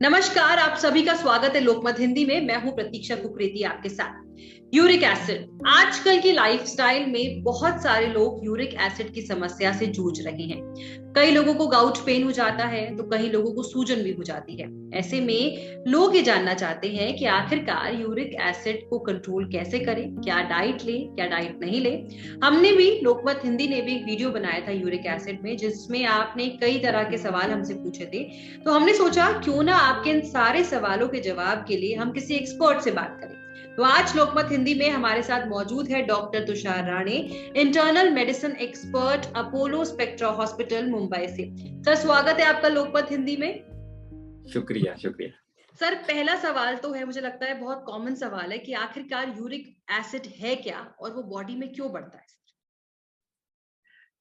नमस्कार, आप सभी का स्वागत है लोकमत हिंदी में। मैं हूं प्रतीक्षा कुकरेती आपके साथ। यूरिक एसिड आजकल की लाइफस्टाइल में बहुत सारे लोग यूरिक एसिड की समस्या से जूझ रहे हैं। कई लोगों को गाउट पेन हो जाता है तो कई लोगों को सूजन भी हो जाती है। ऐसे में लोग ये जानना चाहते हैं कि आखिरकार यूरिक एसिड को कंट्रोल कैसे करें, क्या डाइट ले, क्या डाइट नहीं ले। हमने भी लोकमत हिंदी ने भी एक वीडियो बनाया था यूरिक एसिड में, जिसमें आपने कई तरह के सवाल हमसे पूछे थे। तो हमने सोचा क्यों ना आपके इन सारे सवालों के जवाब के लिए हम किसी एक्सपर्ट से बात करें। तो आज लोकमत हिंदी में हमारे साथ मौजूद है doctor Tushar Rane, internal medicine expert, Apollo spectra hospital Mumbai से। सर, स्वागत है आपका लोकमत हिंदी में। शुक्रिया शुक्रिया। सर, पहला सवाल तो है, मुझे लगता है बहुत कॉमन सवाल है कि आखिरकार यूरिक एसिड है क्या और वो बॉडी में क्यों बढ़ता है।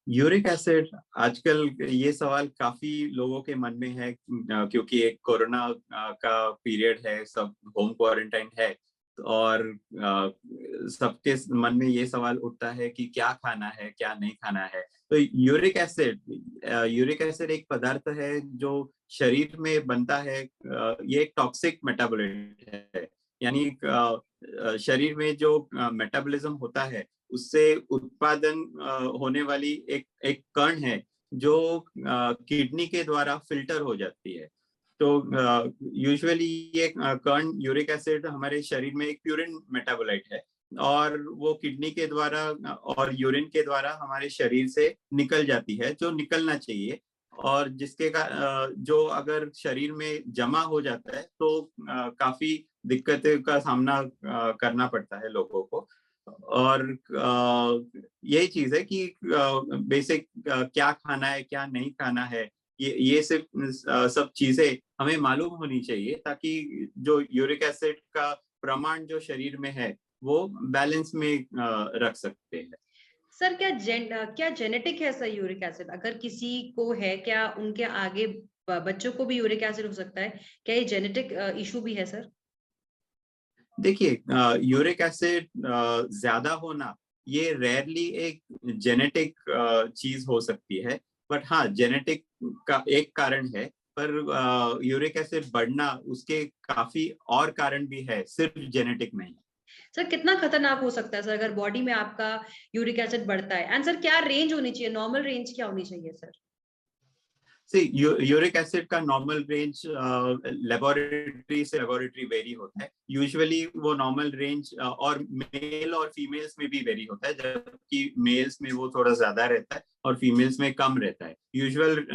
यूरिक एसिड आजकल ये सवाल काफी लोगों के मन में है, क्योंकि एक कोरोना का पीरियड है, सब होम क्वारंटाइन है और सबके मन में ये सवाल उठता है कि क्या खाना है क्या नहीं खाना है। तो यूरिक एसिड एक पदार्थ है जो शरीर में बनता है। ये एक टॉक्सिक मेटाबोलाइट है, यानी शरीर में जो मेटाबॉलिज्म होता है उससे उत्पादन होने वाली एक एक कण है जो किडनी के द्वारा फिल्टर हो जाती है। तो यूजुअली ये कण यूरिक एसिड हमारे शरीर में एक प्यूरिन मेटाबोलाइट है और वो किडनी के द्वारा और यूरिन के द्वारा हमारे शरीर से निकल जाती है, जो निकलना चाहिए। और जिसके का जो अगर शरीर में जमा हो जाता है तो काफी दिक्कतें का सामना करना पड़ता है लोगों को। और यही चीज है कि बेसिक क्या खाना है क्या नहीं खाना है, ये सिर्फ सब चीजें हमें मालूम होनी चाहिए ताकि जो यूरिक एसिड का प्रमाण जो शरीर में है वो बैलेंस में रख सकते हैं। सर, क्या जेनेटिक है सर यूरिक एसिड? अगर किसी को है, क्या उनके आगे बच्चों को भी यूरिक एसिड हो सकता है? क्या ये जेनेटिक इशू भी है सर? देखिए, यूरिक एसिड ज्यादा होना ये रेयरली एक जेनेटिक चीज हो सकती है, बट हाँ जेनेटिक का एक कारण है। पर यूरिक एसिड बढ़ना उसके काफी और कारण भी है, सिर्फ जेनेटिक नहीं। सर, कितना खतरनाक हो सकता है सर अगर बॉडी में आपका यूरिक एसिड बढ़ता है? एंड सर, क्या रेंज होनी चाहिए, नॉर्मल रेंज क्या होनी चाहिए सर? सी यूरिक एसिड का नॉर्मल रेंज लेबोरेटरी से लेबोरेटरी वेरी होता है। यूजुअली वो नॉर्मल रेंज और मेल और फीमेल्स में भी वेरी होता है, जबकि मेल्स में वो थोड़ा ज्यादा रहता है और फीमेल्स में कम रहता है। यूजुअल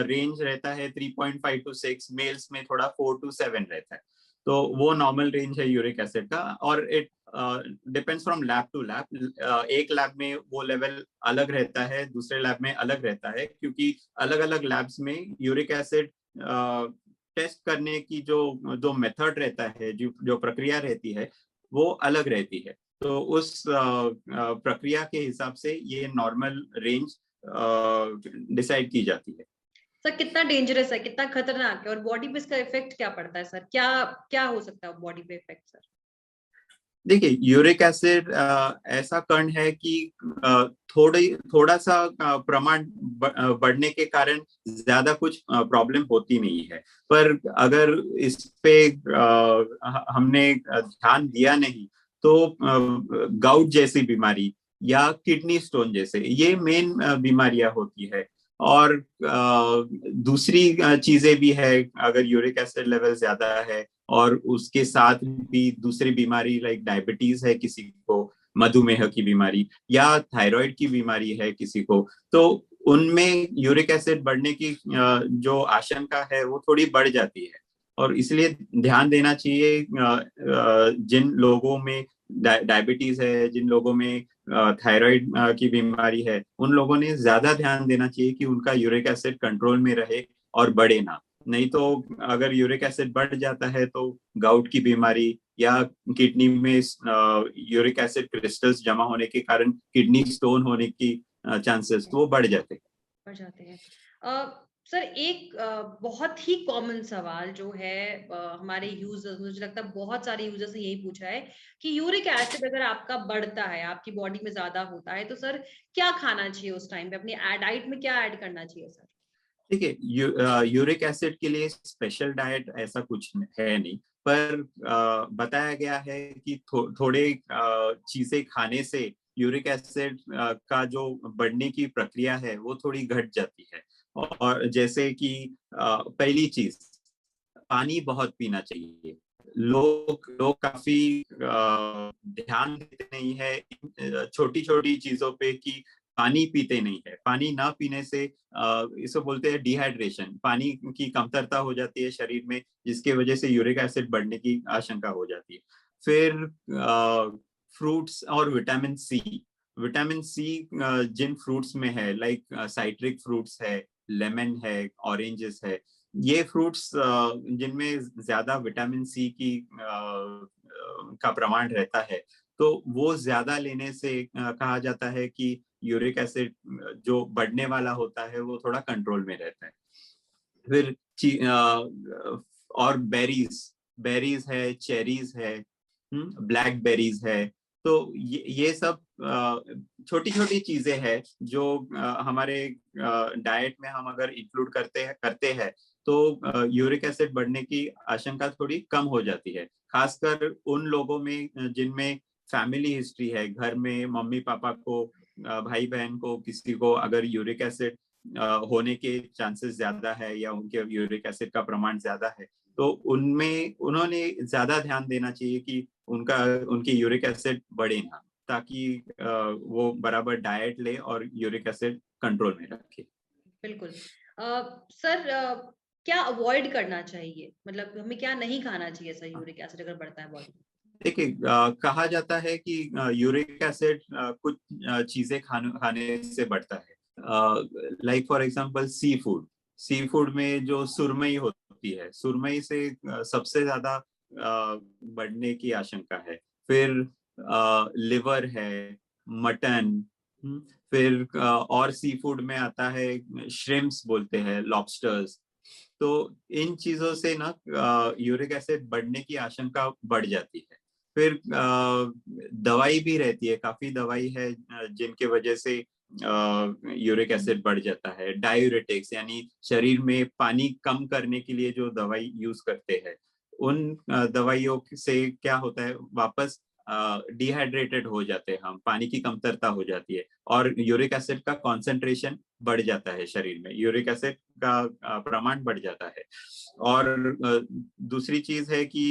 रेंज रहता है 3.5 to 6, मेल्स में थोड़ा 4 to 7 रहता है। तो वो नॉर्मल रेंज है यूरिक एसिड का और it depends from lab to lab. एक लैब में वो लेवल अलग रहता है, दूसरे लैब में अलग रहता है, क्योंकि अलग अलग लैब्स में यूरिक एसिड टेस्ट करने की जो मेथड रहता है, जो प्रक्रिया रहती है वो अलग रहती है। तो उस प्रक्रिया के हिसाब से ये नॉर्मल रेंज डिसाइड की जाती है। सर, कितना डेंजरस है, कितना खतरनाक है और बॉडी पे इसका इफेक्ट क्या पड़ता है सर? क्या क्या हो सकता है बॉडी पे इफेक्ट सर? देखिए, यूरिक एसिड ऐसा कण है कि थोड़ा सा प्रमाण बढ़ने के कारण ज्यादा कुछ प्रॉब्लम होती नहीं है। पर अगर इस पे हमने ध्यान दिया नहीं तो गाउट जैसी बीमारी या किडनी स्टोन जैसे ये मेन बीमारियां होती है। और दूसरी चीजें भी है, अगर यूरिक एसिड लेवल ज्यादा है और उसके साथ भी दूसरी बीमारी लाइक डायबिटीज है किसी को, मधुमेह की बीमारी या थायराइड की बीमारी है किसी को, तो उनमें यूरिक एसिड बढ़ने की जो आशंका है वो थोड़ी बढ़ जाती है। और इसलिए ध्यान देना चाहिए, जिन लोगों में डायबिटीज है, जिन लोगों में थायराइड की बीमारी है, उन लोगों ने ज्यादा ध्यान देना चाहिए कि उनका यूरिक एसिड कंट्रोल में रहे और बढ़े ना। नहीं तो अगर यूरिक एसिड बढ़ जाता है तो गाउट की बीमारी या किडनी में यूरिक एसिड क्रिस्टल्स जमा होने के कारण किडनी स्टोन होने की चांसेस तो वो बढ़ जाते हैं। बढ़ जाते हैं। सर, एक बहुत ही कॉमन सवाल जो है, हमारे यूजर्स, मुझे लगता है बहुत सारे यूजर्स ने यही पूछा है कि यूरिक एसिड अगर आपका बढ़ता है, आपकी बॉडी में ज्यादा होता है, तो सर क्या खाना चाहिए उस टाइम पे? अपनी डाइट में क्या ऐड करना चाहिए सर? देखिए, यूरिक एसिड के लिए स्पेशल डाइट ऐसा कुछ है नहीं, पर बताया गया है कि थोड़े चीजें खाने से यूरिक एसिड का जो बढ़ने की प्रक्रिया है वो थोड़ी घट जाती है। और जैसे कि पहली चीज, पानी बहुत पीना चाहिए। लोग लोग काफी ध्यान देते नहीं है छोटी छोटी चीजों पे, कि पानी पीते नहीं है। पानी ना पीने से इसको बोलते हैं डिहाइड्रेशन, पानी की कमतरता हो जाती है शरीर में, जिसके वजह से यूरिक एसिड बढ़ने की आशंका हो जाती है। फिर फ्रूट्स और विटामिन सी। विटामिन सी जिन फ्रूट्स में है, लाइक साइट्रिक फ्रूट्स है, लेमन है, ऑरेंजेस है, ये फ्रूट्स जिनमें ज्यादा विटामिन सी की का प्रमाण रहता है, तो वो ज्यादा लेने से कहा जाता है कि यूरिक एसिड जो बढ़ने वाला होता है वो थोड़ा कंट्रोल में रहता है। फिर और बेरीज, बेरीज है, चेरीज है, ब्लैक बेरीज है। तो ये सब छोटी छोटी चीजें हैं जो हमारे डाइट में हम अगर इंक्लूड करते हैं तो यूरिक एसिड बढ़ने की आशंका थोड़ी कम हो जाती है। खासकर उन लोगों में जिनमें फैमिली हिस्ट्री है, घर में मम्मी पापा को, भाई बहन को, किसी को अगर यूरिक एसिड होने के चांसेस ज्यादा है या उनके यूरिक एसिड का प्रमाण ज्यादा है, तो उनमें उन्होंने ज्यादा ध्यान देना चाहिए कि उनकी यूरिक एसिड बढ़े ना, ताकि वो बराबर डाइट ले और यूरिक एसिड कंट्रोल में रखे। बिल्कुल। सर, क्या अवॉइड करना चाहिए, मतलब हमें क्या नहीं खाना चाहिए सर यूरिक एसिड अगर बढ़ता है बॉडी में? देखिए, कहा जाता है कि यूरिक एसिड कुछ चीजें खाने से बढ़ता है। Like for example sea food. Sea food में जो सुरमई होती है, सुरमई से सबसे ज्यादा बढ़ने की आशंका है। फिर लिवर है, मटन, फिर और सी फूड में आता है श्रिम्प्स बोलते हैं, लॉबस्टर्स। तो इन चीजों से ना यूरिक एसिड बढ़ने की आशंका बढ़ जाती है। फिर दवाई भी रहती है, काफी दवाई है जिनके वजह से यूरिक एसिड बढ़ जाता है। डायूरेटिक्स यानी शरीर में पानी कम करने के लिए जो दवाई यूज करते हैं, उन दवाइयों से क्या होता है, वापस डिहाइड्रेटेड हो जाते हैं हम, पानी की कमतरता हो जाती है और यूरिक एसिड का कॉन्सेंट्रेशन बढ़ जाता है शरीर में, यूरिक एसिड का प्रमाण बढ़ जाता है। और दूसरी चीज है कि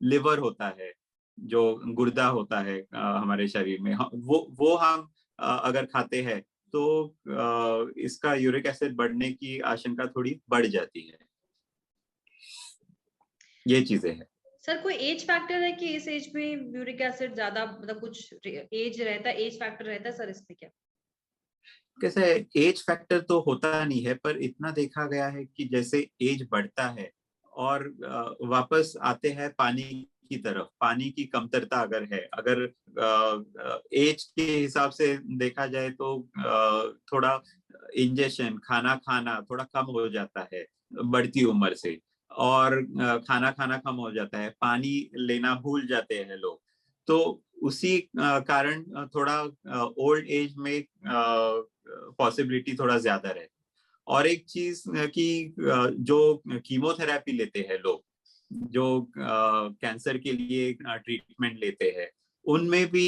लिवर होता है, जो गुर्दा होता है हमारे शरीर में, वो हम अगर खाते हैं तो इसका यूरिक एसिड बढ़ने की आशंका थोड़ी बढ़ जाती है। ये चीजें हैं। सर, कोई एज फैक्टर है कि इस एज में यूरिक एसिड ज्यादा, मतलब कुछ एज रहता है, एज फैक्टर रहता है सर इसमें क्या? कैसे, एज फैक्टर तो होता नहीं है, पर इतना देखा गया है कि जैसे एज बढ़ता है और वापस आते हैं पानी की तरफ, पानी की कमतरता अगर है, अगर एज के हिसाब से देखा जाए तो थोड़ा इंजेक्शन, खाना खाना थोड़ा कम हो जाता है बढ़ती उम्र से, और खाना खाना कम हो जाता है, पानी लेना भूल जाते हैं लोग। तो उसी कारण थोड़ा ओल्ड एज में पॉसिबिलिटी थोड़ा ज्यादा रहती है। और एक चीज कि जो कीमोथेरेपी लेते हैं लोग, जो कैंसर के लिए ट्रीटमेंट लेते हैं, उनमें भी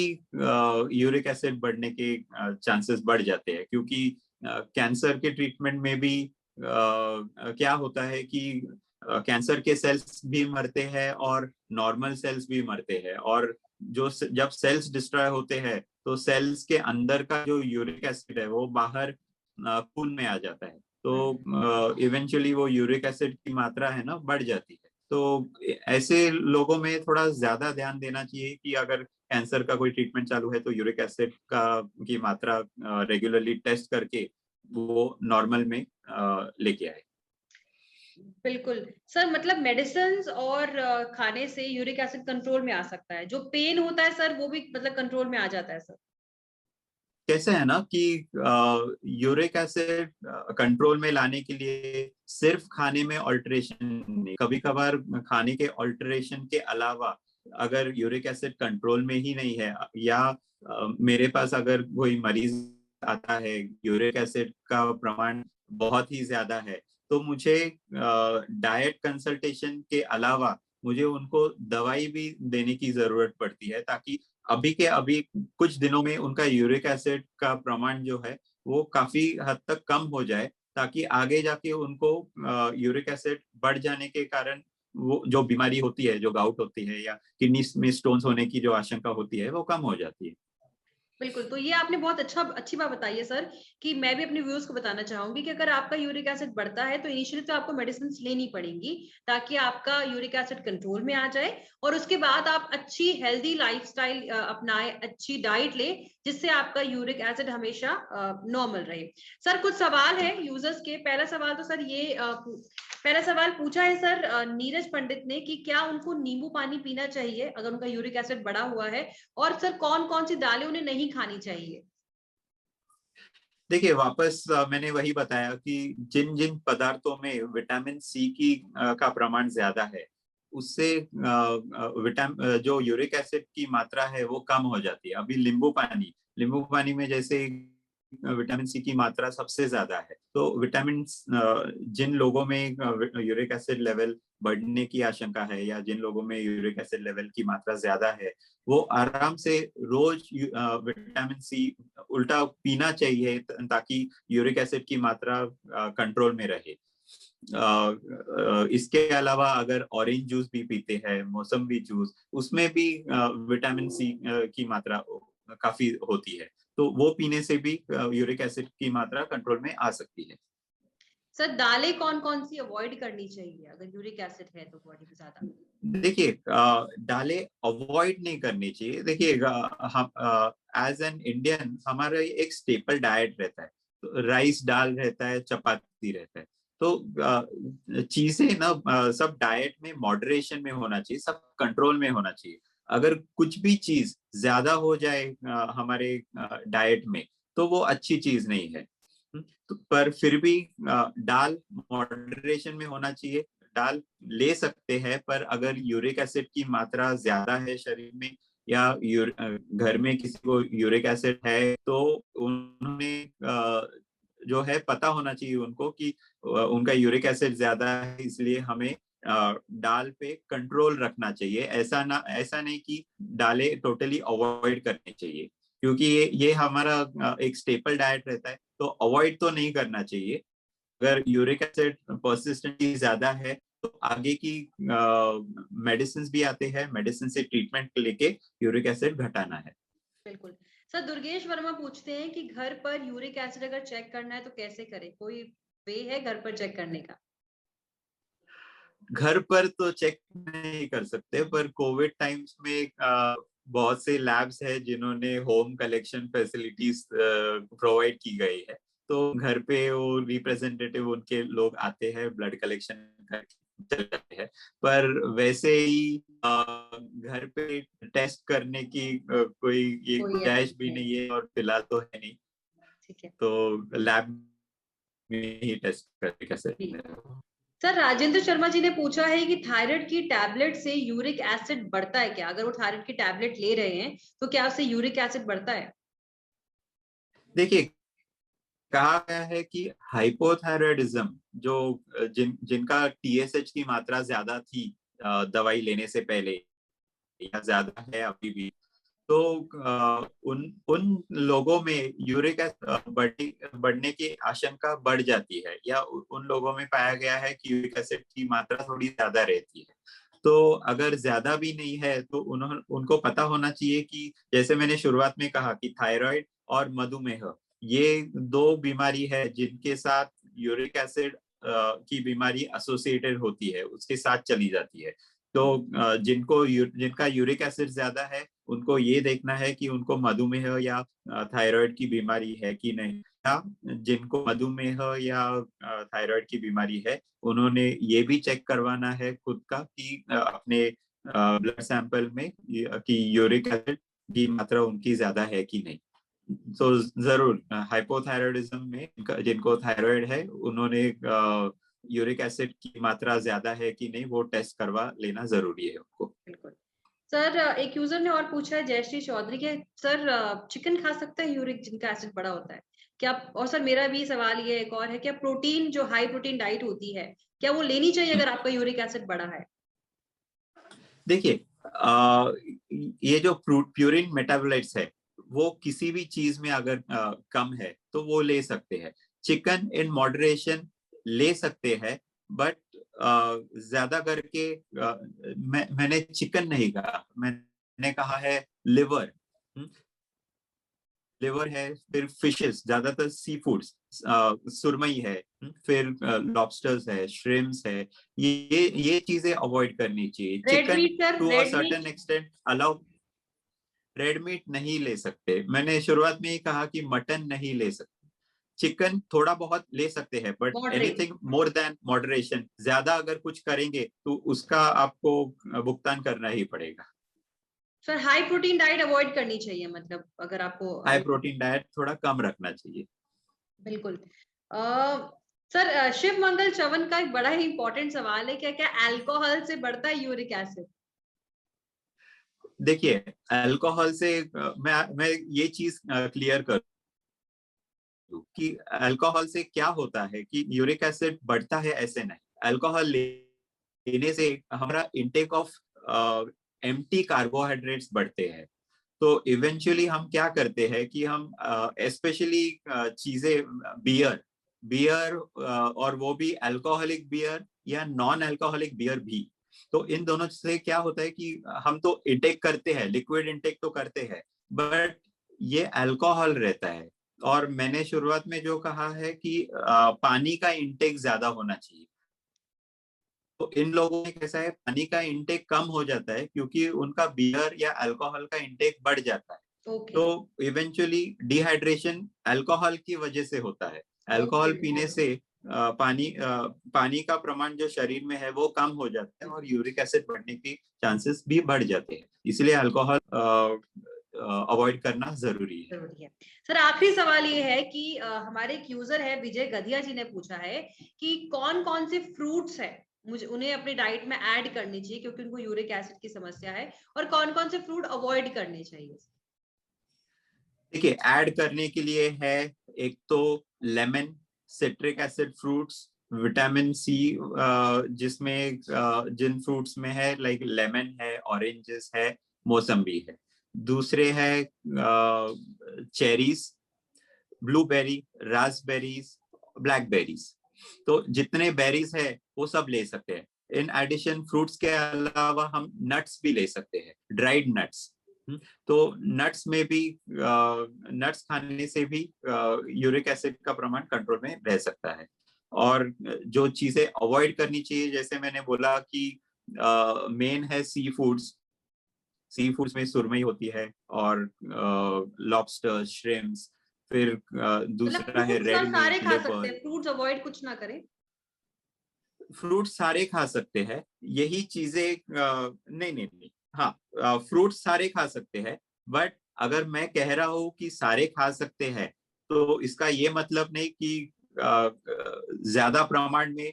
यूरिक एसिड बढ़ने के चांसेस बढ़ जाते हैं, क्योंकि कैंसर के ट्रीटमेंट में भी क्या होता है कि कैंसर के सेल्स भी मरते हैं और नॉर्मल सेल्स भी मरते हैं, और जो जब सेल्स डिस्ट्रॉय होते हैं तो सेल्स के अंदर का जो यूरिक एसिड है वो बाहर खून में आ जाता है, तो इवेंचुअली वो यूरिक एसिड की मात्रा है ना बढ़ जाती है। तो ऐसे लोगों में थोड़ा ज्यादा ध्यान देना चाहिए कि अगर कैंसर का कोई ट्रीटमेंट चालू है तो यूरिक एसिड का की मात्रा रेगुलरली टेस्ट करके वो नॉर्मल में लेके आए। बिल्कुल सर, मतलब मेडिसिन और खाने से यूरिक एसिड कंट्रोल में आ सकता है, जो पेन होता है सर वो भी मतलब कंट्रोल में आ जाता है सर? कैसे है ना कि यूरिक एसिड कंट्रोल में लाने के लिए सिर्फ खाने में ऑल्टरेशन नहीं, कभी कभार खाने के ऑल्टरेशन के अलावा अगर यूरिक एसिड कंट्रोल में ही नहीं है, या मेरे पास अगर कोई मरीज आता है यूरिक एसिड का प्रमाण बहुत ही ज्यादा है, तो मुझे डाइट कंसल्टेशन के अलावा मुझे उनको दवाई भी देने की जरूरत पड़ती है, ताकि अभी के अभी कुछ दिनों में उनका यूरिक एसिड का प्रमाण जो है वो काफी हद तक कम हो जाए, ताकि आगे जाके उनको यूरिक एसिड बढ़ जाने के कारण वो जो बीमारी होती है, जो गाउट होती है या किडनी में स्टोन्स होने की जो आशंका होती है, वो कम हो जाती है। बिल्कुल, तो ये आपने बहुत अच्छी बात बताई है सर, कि मैं भी अपने व्यूअर्स को बताना चाहूंगी कि अगर आपका यूरिक एसिड बढ़ता है तो इनिशियली तो आपको मेडिसिन लेनी पड़ेंगी, ताकि आपका यूरिक एसिड कंट्रोल में आ जाए, और उसके बाद आप अच्छी हेल्दी लाइफस्टाइल अपनाएं, अच्छी डाइट ले, जिससे आपका यूरिक एसिड हमेशा नॉर्मल रहे। सर कुछ सवाल है यूजर्स के। पहला सवाल तो सर ये पहला सवाल पूछा है सर नीरज पंडित ने, कि क्या उनको नींबू पानी पीना चाहिए अगर उनका यूरिक एसिड बढ़ा हुआ है, और सर कौन कौन सी दालें उन्हें नहीं खानी चाहिए? देखिए, वापस मैंने वही बताया कि जिन जिन पदार्थों में विटामिन सी की का प्रमाण ज्यादा है, उससे विटामिन जो यूरिक एसिड की मात्रा है वो कम हो जाती है। अभी नींबू पानी में जैसे विटामिन सी की मात्रा सबसे ज्यादा है, तो विटामिन जिन लोगों में यूरिक एसिड लेवल बढ़ने की आशंका है या जिन लोगों में यूरिक एसिड लेवल की मात्रा ज्यादा है, वो आराम से रोज विटामिन सी उल्टा पीना चाहिए, ताकि यूरिक एसिड की मात्रा कंट्रोल में रहे। इसके अलावा अगर ऑरेंज जूस भी पीते हैं, मौसम्बी जूस, उसमें भी विटामिन सी की मात्रा काफी होती है, तो वो पीने से भी यूरिक एसिड की मात्रा कंट्रोल में आ सकती है। सर दालें कौन कौन सी अवॉइड करनी चाहिए अगर यूरिक एसिड है तो बॉडी में ज्यादा? देखिए, दालें अवॉइड नहीं करनी चाहिए। देखिए, हम एज एन इंडियन हमारा एक स्टेपल डाइट रहता है, तो राइस दाल रहता है, चपाती रहता है, तो चीजें ना सब डाइट में मॉडरेशन में होना चाहिए, सब कंट्रोल में होना चाहिए। अगर कुछ भी चीज ज्यादा हो जाए हमारे डाइट में, तो वो अच्छी चीज नहीं है। तो पर फिर भी दाल मॉडरेशन में होना चाहिए। दाल ले सकते हैं, पर अगर यूरिक एसिड की मात्रा ज्यादा है शरीर में, या घर में किसी को यूरिक एसिड है, तो उन्हें जो है पता होना चाहिए उनको कि उनका यूरिक एसिड ज्यादा है, इसलिए हमें दाल पे कंट्रोल रखना चाहिए। ऐसा नहीं कि दालें टोटली अवॉइड करनी चाहिए, क्योंकि ये हमारा एक स्टेपल डाइट रहता है, तो अवॉइड तो नहीं करना चाहिए। अगर यूरिक एसिड परसिस्टेंटली ज्यादा है, तो आगे की मेडिसिन भी आते हैं, मेडिसिन से ट्रीटमेंट लेके यूरिक एसिड घटाना है। बिल्कुल। सर दुर्गेश वर्मा पूछते हैं कि घर पर यूरिक एसिड अगर चेक करना है तो कैसे करें, कोई वे है घर पर चेक करने का? घर पर तो चेक नहीं कर सकते, पर कोविड टाइम्स में बहुत से लैब्स है जिन्होंने होम कलेक्शन फैसिलिटीज प्रोवाइड की गई है, तो घर पे वो रिप्रेजेंटेटिव उनके लोग आते हैं, ब्लड कलेक्शन चल जाते हैं। पर वैसे ही घर पे टेस्ट करने की कोई ये कोई गुंजाइश ऐसा भी है? नहीं है, और फिलहाल तो है नहीं, ठीक है। तो लैब में ही टेस्ट करके कैसे। जी। सर राजेंद्र शर्मा जी ने पूछा है कि थायराइड की टैबलेट से यूरिक एसिड बढ़ता है क्या? अगर वो थायराइड की टैबलेट ले रहे हैं तो क्या उससे यूरिक एसिड बढ़ता है? देखिए, कहा गया है कि हाइपोथायराइडिज्म जो जिनका टीएसएच की मात्रा ज्यादा थी दवाई लेने से पहले, या ज्यादा है अभी भी, तो उन उन लोगों में यूरिक एसिड बढ़ने की आशंका बढ़ जाती है, या उन लोगों में पाया गया है कि यूरिक एसिड की मात्रा थोड़ी ज्यादा रहती है। तो अगर ज्यादा भी नहीं है, तो उनको पता होना चाहिए कि जैसे मैंने शुरुआत में कहा कि थायराइड और मधुमेह, ये दो बीमारी है जिनके साथ यूरिक एसिड की बीमारी एसोसिएटेड होती है, उसके साथ चली जाती है। तो जिनका यूरिक एसिड ज्यादा है, उनको ये देखना है कि उनको मधुमेह या थायराइड की बीमारी है कि नहीं, या जिनको मधुमेह या थायराइड की बीमारी है, उन्होंने ये भी चेक करवाना है खुद का कि अपने ब्लड सैंपल में कि यूरिक एसिड की मात्रा उनकी ज्यादा है कि नहीं। तो जरूर हाइपोथायराइडिज्म में जिनको थायराइड है, उन्होंने यूरिक एसिड की मात्रा ज्यादा है कि नहीं वो टेस्ट करवा लेना जरूरी है उनको। बिल्कुल। सर एक यूजर ने और पूछा है, जयश्री चौधरी के, सर चिकन खा सकते हैं यूरिक जिनका एसिड बड़ा होता है क्या? और सर मेरा भी सवाल ये एक और है, क्या प्रोटीन जो हाई प्रोटीन डाइट होती है क्या वो लेनी चाहिए अगर आपका यूरिक एसिड बड़ा है? देखिए, ये जो प्यूरिन मेटाबोलाइट्स है वो किसी भी चीज में अगर कम है तो वो ले सकते हैं। चिकन इन मॉडरेशन ले सकते हैं, बट ज्यादा करके मैंने चिकन नहीं कहा, मैंने कहा है लिवर। लिवर है, फिर फिशेस, ज्यादातर सी फूड्स, सुरमई है, फिर लॉबस्टर्स है, श्रिम्स है, ये चीजें अवॉइड करनी चाहिए। Red chicken meat sir, to a red certain meat. Extent allow. Red meat नहीं ले सकते, मैंने शुरुआत में ही कहा कि मटन नहीं ले सकते। चिकन थोड़ा बहुत ले सकते हैं, but moderate. Anything more than moderation, ज्यादा अगर कुछ करेंगे तो उसका आपको भुगतान करना ही पड़ेगा। Sir high protein diet avoid करनी चाहिए, मतलब अगर आपको हाई अगर प्रोटीन डाइट थोड़ा कम रखना चाहिए। बिल्कुल। सर शिव मंगल चवन का एक बड़ा ही इंपॉर्टेंट सवाल है, क्या क्या अल्कोहल से बढ़ता है यूरिक एसिड? देखिए, अल्कोहल से मैं ये चीज क्लियर कर दूं कि अल्कोहल से क्या होता है कि यूरिक एसिड बढ़ता है ऐसे नहीं। अल्कोहल लेने से हमारा इंटेक ऑफ एम्प्टी कार्बोहाइड्रेट्स बढ़ते हैं। तो इवेंचुअली हम क्या करते हैं कि हम स्पेशली चीजें, बियर बियर और वो भी अल्कोहलिक बियर या नॉन अल्कोहलिक बियर भी, तो इन दोनों से क्या होता है कि हम तो इंटेक करते हैं, लिक्विड इंटेक तो करते हैं, बट ये अल्कोहल रहता है। और मैंने शुरुआत में जो कहा है कि पानी का इंटेक ज्यादा होना चाहिए। तो इन लोगों में कैसा है, पानी का इंटेक कम हो जाता है क्योंकि उनका बियर या अल्कोहल का इंटेक बढ़ जाता है। ओके। तो इवेंचुअली डिहाइड्रेशन अल्कोहल की वजह से होता है। ओके। अल्कोहल पीने से पानी का प्रमाण जो शरीर में है वो कम हो जाता है और यूरिक एसिड बढ़ने के चांसेस भी बढ़ जाते हैं। इसलिए अल्कोहल अवॉइड करना जरूरी है। जरूरी है। सर आखिरी सवाल ये है कि हमारे एक यूजर है विजय गधिया जी ने पूछा है कि कौन कौन से फ्रूट्स है मुझे उन्हें अपनी डाइट में ऐड करनी चाहिए क्योंकि उनको यूरिक एसिड की समस्या है, और कौन कौन से फ्रूट अवॉइड करने चाहिए? देखिए, ऐड करने के लिए है, एक तो lemon, citric acid fruits, vitamin C जिसमें जिन फ्रूट्स में है, लाइक लेमन है, ऑरेंजेस है, मौसम्बी है। दूसरे है चेरीज, ब्लूबेरी, रास्पबेरीज, ब्लैकबेरीज। तो जितने बेरीज है वो सब ले सकते हैं। इन एडिशन फ्रूट्स के अलावा हम नट्स भी ले सकते हैं, ड्राइड नट्स। तो नट्स में भी, नट्स खाने से भी यूरिक एसिड का प्रमाण कंट्रोल में रह सकता है। और जो चीजें अवॉइड करनी चाहिए, जैसे मैंने बोला कि मेन है सी फूड्स। सी फूड्स में सुरमई होती है और लॉबस्टर, श्रिम्स, फिर मतलब दूसरा है फ्रूट्स सर रेड सारे मीट, खा सकते लिवर। हैं, फ्रूट्स अवॉइड कुछ ना करें? फ्रूट सारे खा सकते हैं, यही चीजें नहीं नहीं नहीं, हाँ, फ्रूट सारे खा सकते हैं, बट अगर मैं कह रहा हूँ कि सारे खा सकते हैं तो इसका ये मतलब नहीं कि ज्यादा प्रमाण में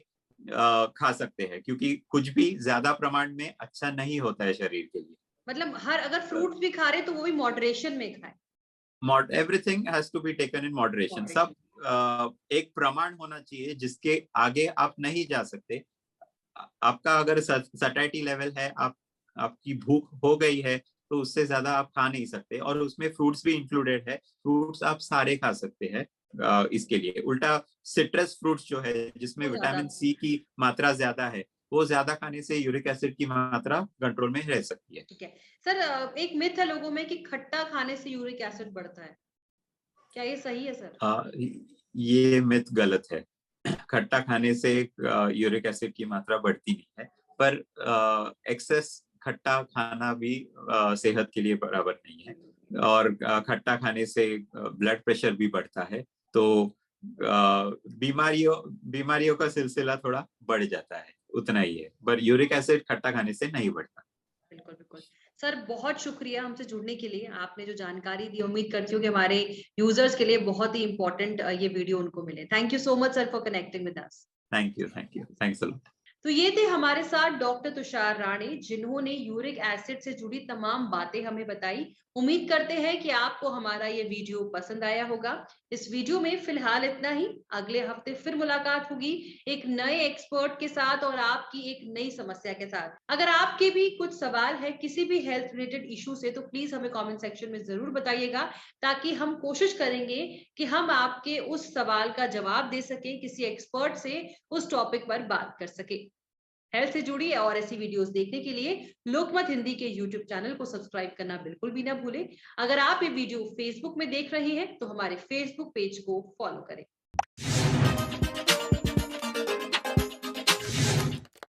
खा सकते हैं, क्योंकि कुछ भी ज्यादा प्रमाण में अच्छा नहीं होता है शरीर के लिए। मतलब हर अगर फ्रूट्स भी खा रहे तो वो भी मॉडरेशन में खाए? Everything has to be taken in moderation. सब मॉडरेशन। एक प्रमाण होना चाहिए जिसके आगे आप नहीं जा सकते। आपका अगर सटाइटी लेवल है, आपकी भूख हो गई है, तो उससे ज्यादा आप खा नहीं सकते। और उसमें फ्रूट्स भी इंक्लूडेड है, फ्रूट्स आप सारे खा सकते हैं। इसके लिए उल्टा सिट्रस फ्रूट्स जो है जिसमें वो ज्यादा। विटामिन सी की मात्रा ज्यादा है, वो ज्यादा खाने से यूरिक एसिड की मात्रा कंट्रोल में रह सकती है। ठीक है। सर एक मिथ है लोगों में कि खट्टा खाने से यूरिक एसिड बढ़ता है, क्या ये सही है सर? ये मिथ गलत है। खट्टा खाने से यूरिक एसिड की मात्रा बढ़ती नहीं है, पर एक्सेस खट्टा खाना भी सेहत के लिए बराबर नहीं है। और खट्टा खाने से ब्लड प्रेशर भी बढ़ता है, तो बीमारियों का सिलसिला थोड़ा बढ़ जाता है, उतना ही है। पर यूरिक एसिड खट्टा खाने से नहीं बढ़ता। बिल्कुल बिल्कुल। सर बहुत शुक्रिया हमसे जुड़ने के लिए, आपने जो जानकारी दी उम्मीद करती हूँ कि हमारे यूजर्स के लिए बहुत ही इंपॉर्टेंट ये वीडियो उनको मिले। Thank you so much sir for connecting with us. Thank you, thanks a lot. तो ये थे हमारे साथ डॉक्टर तुषार राणे, जिन्होंने यूरिक एसिड से जुड़ी तमाम बातें हमें बताई। उम्मीद करते हैं कि आपको हमारा ये वीडियो पसंद आया होगा। इस वीडियो में फिलहाल इतना ही। अगले हफ्ते फिर मुलाकात होगी एक नए एक्सपर्ट के साथ और आपकी एक नई समस्या के साथ। अगर आपके भी कुछ सवाल है किसी भी हेल्थ रिलेटेड इशू से, तो प्लीज हमें कमेंट सेक्शन में जरूर बताइएगा, ताकि हम कोशिश करेंगे कि हम आपके उस सवाल का जवाब दे सके, किसी एक्सपर्ट से उस टॉपिक पर बात कर सके। हेल्थ से जुड़ी और ऐसी वीडियोस देखने के लिए लोकमत हिंदी के यूट्यूब चैनल को सब्सक्राइब करना बिल्कुल भी ना भूलें। अगर आप ये वीडियो फेसबुक में देख रहे हैं तो हमारे फेसबुक पेज को फॉलो करें।